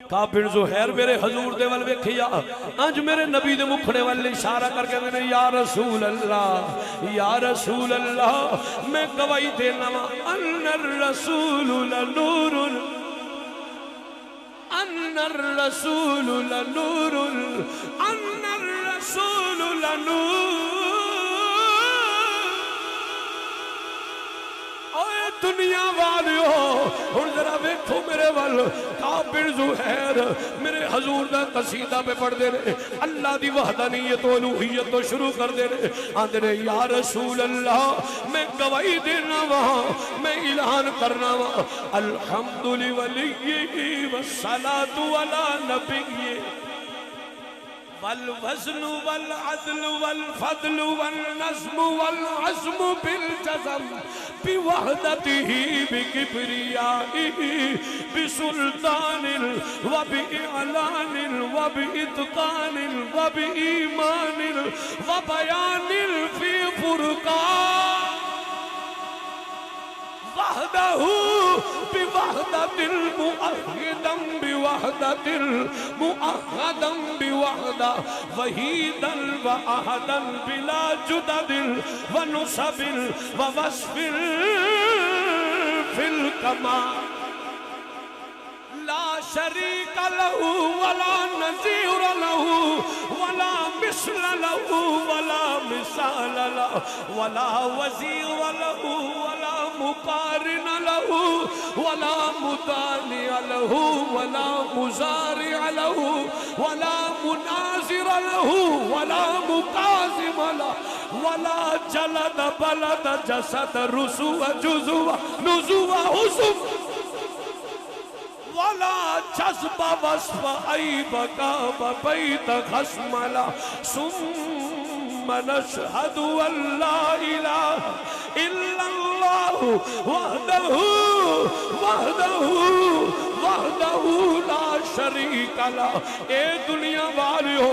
کابن زہیر میرے حضور دے ول ویکھیا انج میرے نبی دے مکھڑے ول اشارہ کر کے نے یا رسول اللہ میں گواہی دینا وا ان الرسول لنور ان الرسول لنور ان الرسول لنور دنیا والیو ہن ذرا ویکھو میرے ول کعب بن زہیر میرے حضور دا قصیدہ پہ پڑھ دے رہے اللہ دی وحدانیت و الوہیت تو شروع کر دے رہے آندے رہے یا رسول اللہ میں گواہی دینا وہاں میں اعلان کرنا وہاں الحمد لولیہ والصلاة علی نبیہ والوزن والعدل والفضل والنظم والعزم بالجزم بوحدته بكبريائه بسلطان وبإعلان وبإتقان وبإيمان وبيان في فرقان وحده بوحدة المؤهدا بوحدة المؤهدا بوحدة وحيدا وأحدا بلا جدد ونصب ووصف في الكمال لا شريك له ولا نظير له ولا مثل له ولا مثال له ولا وزير له ولا مقارن له ولا مدانع له ولا مزارع له ولا مناظر له ولا مقاسم له ولا جلد بلد جسد رسو جزو نزو حسب ولا جذب وصف عیب کعب بیت خشملا ثم نشهد ان لا الہ الا اللہ وحدہ لا شریک لا اے دنیا والیو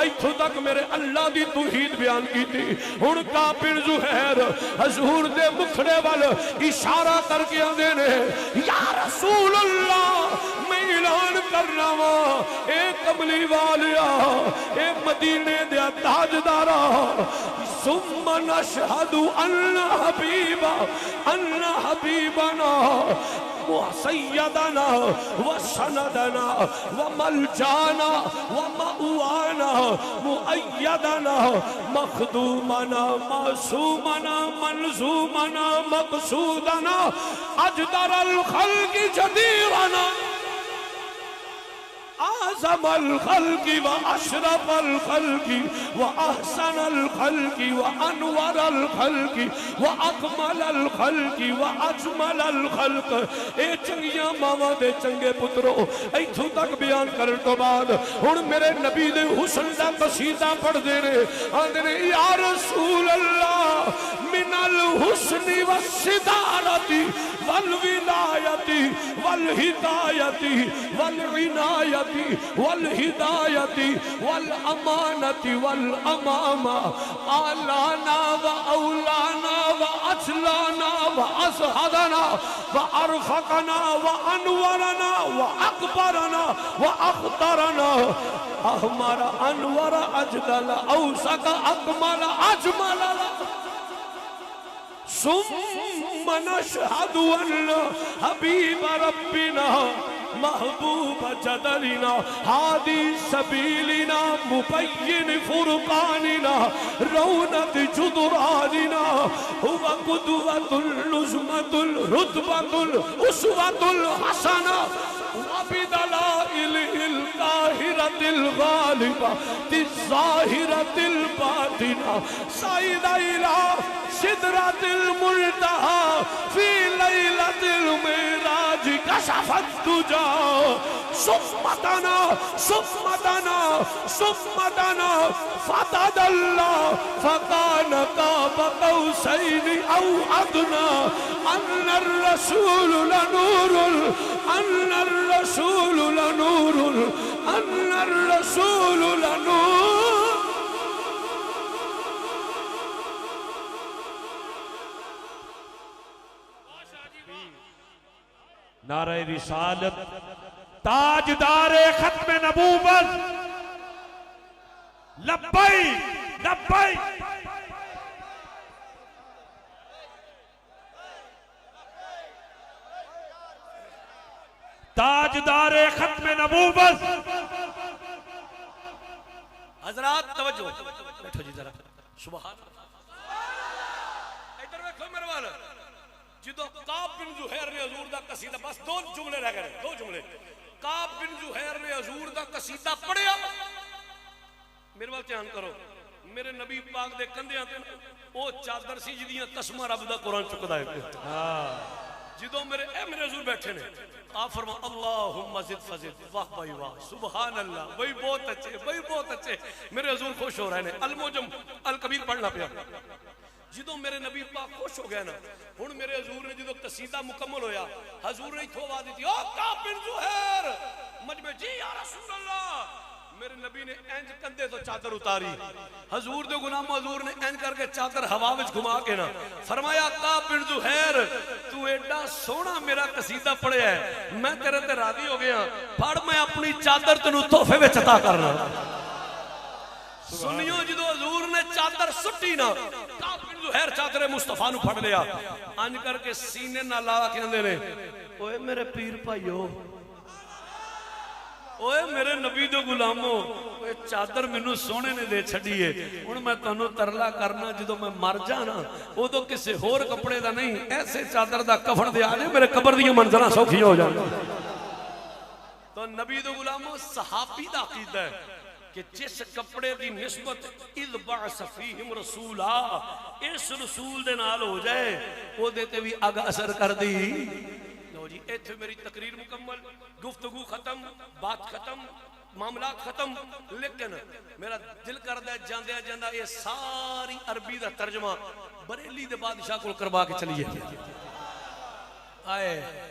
ایتھوں تک میرے اللہ دی توحید بیان کی تھی ہن کعب بن زہیر حضور دے مکھڑے وال اشارہ کر کے آندے نے یا رسول اللہ میں اعلان کرنا وا اے کملی والیا اے مدینے دے تاجدارا ثم نشهد ان حبیبنا سیدنا وسندنا وملجانا ومأوانا مؤیدنا مخدومنا معصومنا منظومنا مقصودنا اجدر الخلق جدیرنا اعظم الخلق واشرف الخلق واحسن الخلق وانور الخلق واکمل الخلق واجمل الخلق اے چنگیاں ماواں دے چنگے پترو ایتھوں تک بیان کرن تو بعد ہن میرے نبی دے حسن دا قصیدہ پڑھ دے رہے آندے نے یا رسول اللہ من الحسن والصدارت والولایت والہدایت والعنایت والہدایت والامانت والامامہ آلانا واولانا واجلانا وازہدنا وارفقنا وانورنا واکبرنا واخترنا احمر انور اجدل اوسق اکمل اجمل ثم نشهد ان حبیب ربنا محبوب جدلنا ہادی سبیلنا مبین فرقاننا رونت جدراننا ہوا قدوۃ النظمۃ الرتبۃ الاسوۃ الحسنہ وبدلائل القاہرۃ الغالبۃ الظاہرۃ الباطنہ سعید الی سدرۃ المنتہی فی لیلۃ المعراج کشف الدجی صفتنا فتدلی فکان قاب قوسین او ادنی ان الرسول لنور ان الرسول لنور ان الرسول لنور نعرہ رسالت تاجدار ختم نبوت لبیک لبیک تاجدار ختم نبوت. حضرات توجہ بیٹھو جی ذرا سبحان ادھر دیکھو میرے وال جدو کعب بن زہیر نے حضور دا قصیدہ بس دو جملے رہ گئے دو جملے کعب بن زہیر نے حضور دا قصیدہ پڑھیا میرے وال دھیان کرو میرے نبی پاک دے کندھیاں تے او چادر سی جدیاں قسماں رب دا قرآن چکدا ہے جدو میرے حضور بیٹھے نے آپ فرما اللہم زد فزد واہ بھائی واہ سبحان اللہ بھائی بہت اچھے میرے حضور خوش ہو رہے ہیں الموجم الکبیر پڑھنا پیا جدو میرے نبی پاک خوش ہو گیا نا ہن میرے حضور نے جدو قصیدہ مکمل ہویا حضور نے اتھو آواز دی او کعب بن زہیر مجمع جی یا رسول اللہ میرے نبی نے اینج کندھے تو چادر اتاری حضور دے غلام حضور نے اینج کر کے چادر ہوا وچ گھما کے نا فرمایا کعب بن زہیر تو ایڈا سونا میرا قصیدہ پڑھیا ہے میں تیرے تے راضی ہو گیا پڑھ میں اپنی چادر تینوں تحفے وچ عطا کرنا سنیو جدو حضور نے چادر سٹی نا کعب بن زہیر چادر مصطفیٰ نو پھڑ لیا انج کر کے سینے نہ لا کے اندے نے اوے میرے پیر بھائیو اوے میرے نبی دے غلاموں اوے چادر مینوں سونے نے دے چھڈی ہے ہن میں تانوں ترلا کرنا جدوں میں مر جانا او تو کسے ہور کپڑے دا نہیں ایسے چادر دا کفن دے آ جے میرے قبر دی منظراں سوکھیاں ہو جان تو نبی دے غلاموں صحابی دا عقیدہ ہے کہ جس کپڑے دی نسبت اذ بعث فیہم رسولا اس رسول دے نال ہو جائے او دے تے بھی اگ اثر کر دی لو جی ایتھے میری تقریر مکمل گفتگو ختم بات ختم معاملات ختم لیکن میرا دل کردہ جاندیا جاندہ یہ ساری عربی دا ترجمہ بریلی دے بادشاہ کو کروا کے چلیے آئے